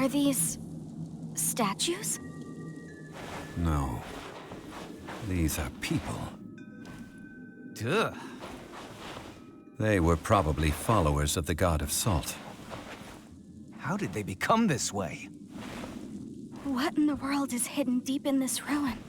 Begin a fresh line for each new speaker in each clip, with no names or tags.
Are these statues?
No. These are people.
Duh.
They were probably followers of the god of salt.
How did they become this way?
What in the world is hidden deep in this ruin?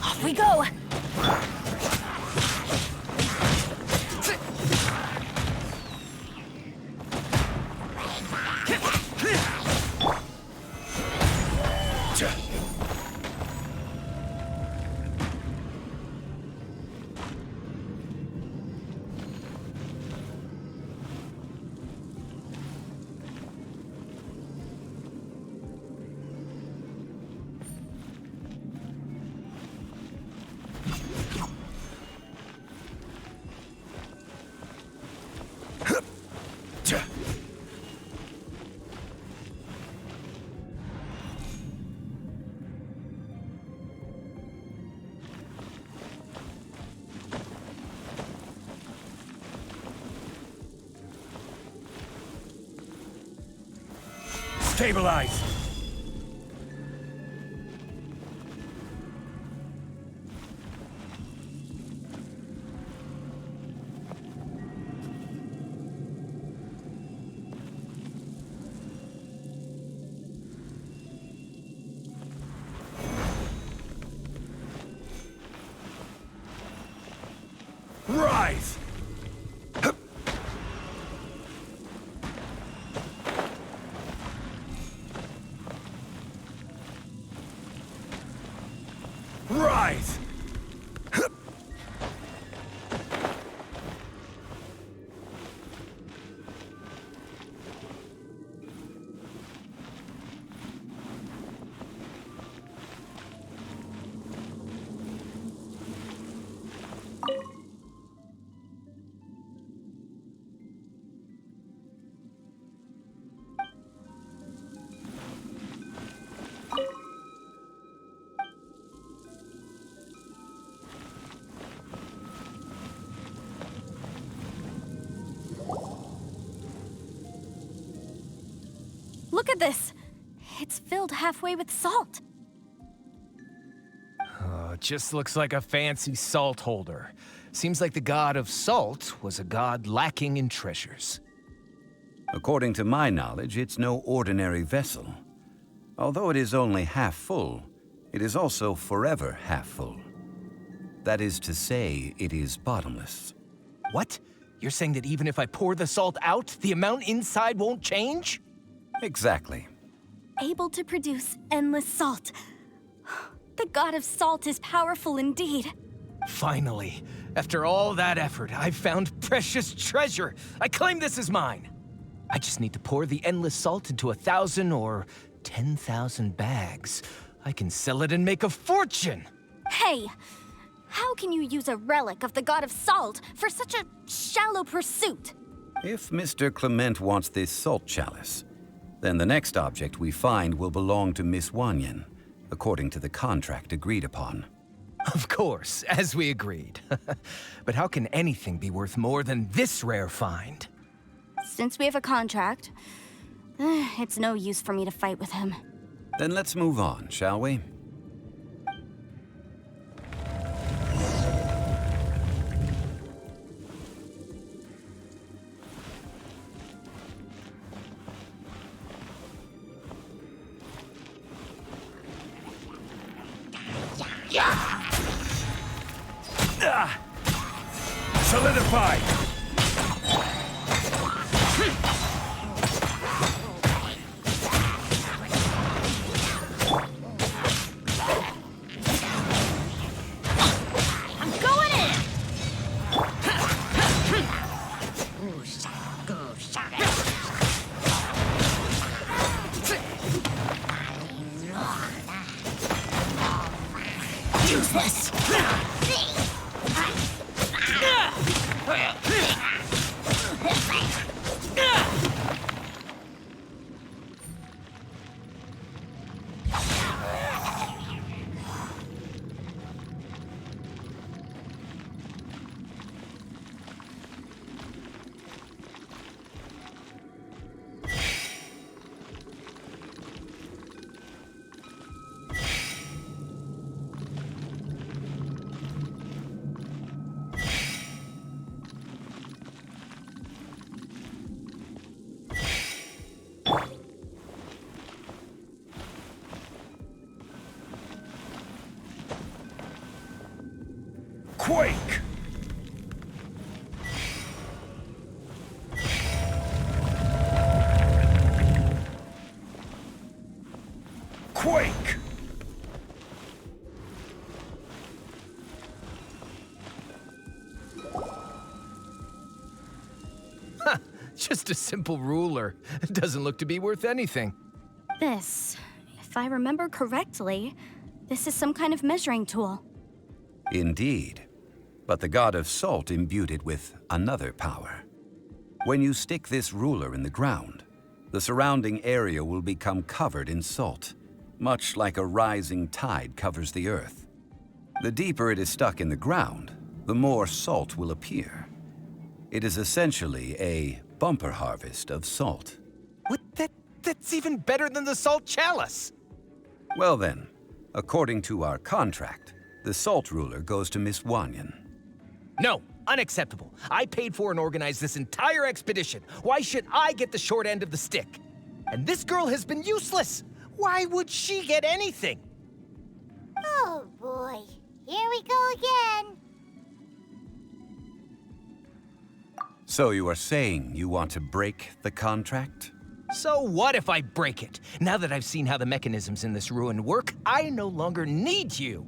Off we go!
Stabilize! Rise! Rise!
Look at this! It's filled halfway with salt.
Just looks like a fancy salt holder. Seems like the god of salt was a god lacking in treasures.
According to my knowledge, it's no ordinary vessel. Although it is only half full, it is also forever half full. That is to say, it is bottomless.
What? You're saying that even if I pour the salt out, the amount inside won't change?
Exactly.
Able to produce endless salt. The god of salt is powerful indeed.
Finally, after all that effort, I've found precious treasure. I claim this as mine. I just need to pour the endless salt into 1,000 or 10,000 bags. I can sell it and make a fortune.
Hey, how can you use a relic of the god of salt for such a shallow pursuit?
If Mr. Clement wants this salt chalice, then the next object we find will belong to Miss Wanyan, according to the contract agreed upon.
Of course, as we agreed. But how can anything be worth more than this rare find?
Since we have a contract, it's no use for me to fight with him.
Then let's move on, shall we?
Solidify!
worthless.
Quake! Quake!
Just a simple ruler. It doesn't look to be worth anything.
This, if I remember correctly, this is some kind of measuring tool.
Indeed. But the god of salt imbued it with another power. When you stick this ruler in the ground, the surrounding area will become covered in salt, much like a rising tide covers the earth. The deeper it is stuck in the ground, the more salt will appear. It is essentially a bumper harvest of salt.
What? That's even better than the salt chalice!
Well then, according to our contract, the salt ruler goes to Miss Wanyan.
No, unacceptable. I paid for and organized this entire expedition. Why should I get the short end of the stick? And this girl has been useless. Why would she get anything?
Oh boy, here we go again.
So you are saying you want to break the contract?
So what if I break it? Now that I've seen how the mechanisms in this ruin work, I no longer need you.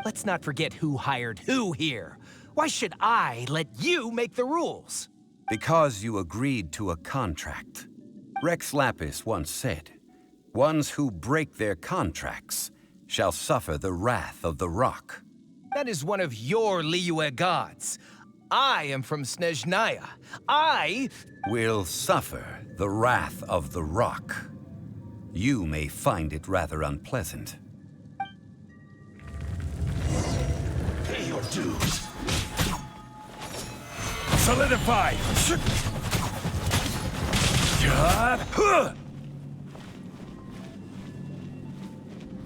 Let's not forget who hired who here. Why should I let you make the rules?
Because you agreed to a contract. Rex Lapis once said, "Ones who break their contracts shall suffer the wrath of the rock."
That is one of your Liyue gods. I am from Snezhnaya. I
Will suffer the wrath of the rock. You may find it rather unpleasant.
Pay your dues. Solidify!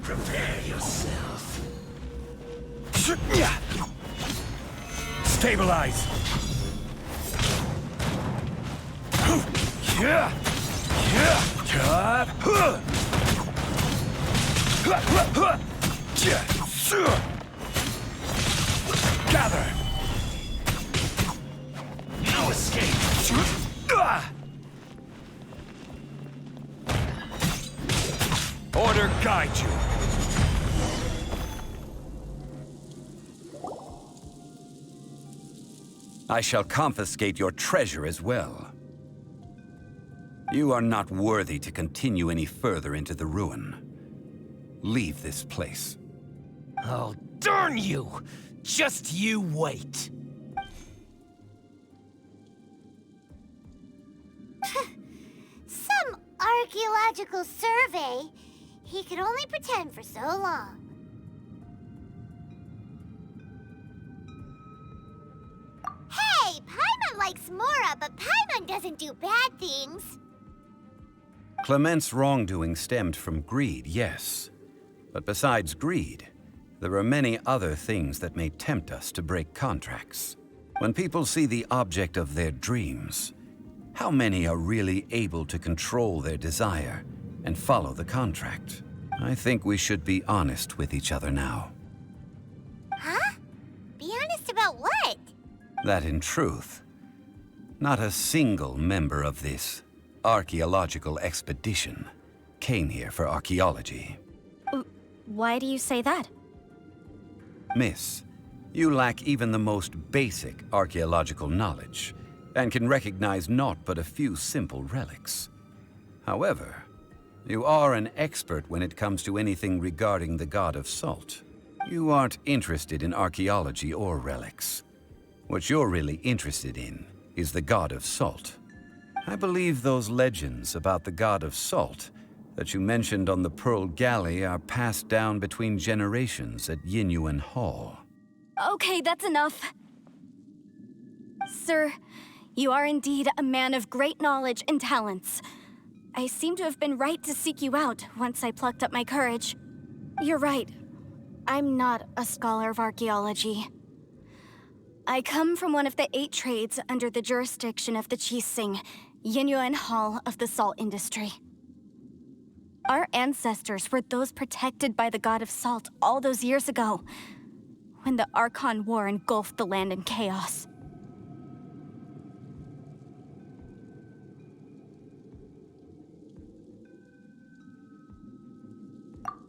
Prepare yourself. Stabilize! Gather! No escape! Order guide you!
I shall confiscate your treasure as well. You are not worthy to continue any further into the ruin. Leave this place.
Oh, darn you! Just you wait.
Some archaeological survey. He could only pretend for so long. Hey, Paimon likes Mora, but Paimon doesn't do bad things.
Clement's wrongdoing stemmed from greed, yes. But besides greed, there are many other things that may tempt us to break contracts. When people see the object of their dreams, how many are really able to control their desire and follow the contract? I think we should be honest with each other now.
Huh? Be honest about what?
That in truth, not a single member of this archaeological expedition came here for archaeology.
Why do you say that?
Miss, you lack even the most basic archaeological knowledge and can recognize naught but a few simple relics. However, you are an expert when it comes to anything regarding the god of salt. You aren't interested in archaeology or relics. What you're really interested in is the god of salt. I believe those legends about the god of salt that you mentioned on the Pearl Galley are passed down between generations at Yinyuan Hall.
Okay, that's enough. Sir, you are indeed a man of great knowledge and talents. I seem to have been right to seek you out once I plucked up my courage. You're right. I'm not a scholar of archaeology. I come from one of the 8 trades under the jurisdiction of the Qixing, Yinyuan Hall of the salt industry. Our ancestors were those protected by the god of salt all those years ago, when the Archon War engulfed the land in chaos.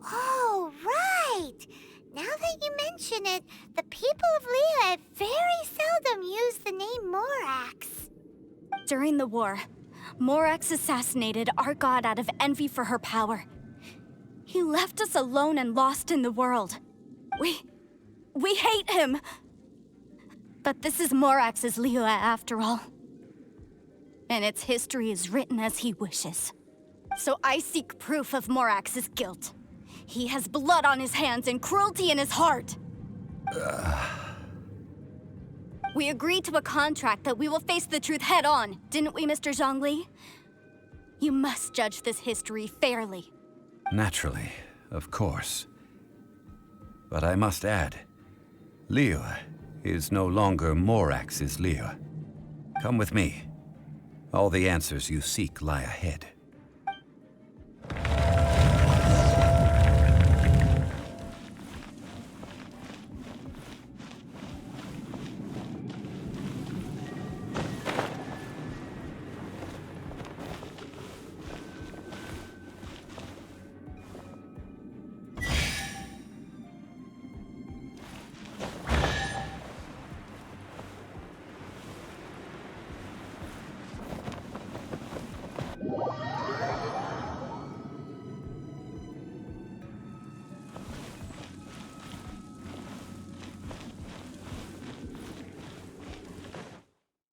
Oh, right! Now that you mention it, the people of Liyue very seldom use the name Morax.
During the war, Morax assassinated our god out of envy for her power. He left us alone and lost in the world. We hate him! But this is Morax's Liyue after all. And its history is written as he wishes. So I seek proof of Morax's guilt. He has blood on his hands and cruelty in his heart. We agreed to a contract that we will face the truth head on, didn't we, Mr. Zhongli? You must judge this history fairly.
Naturally, of course. But I must add, Liyue is no longer Morax's Liyue. Come with me. All the answers you seek lie ahead.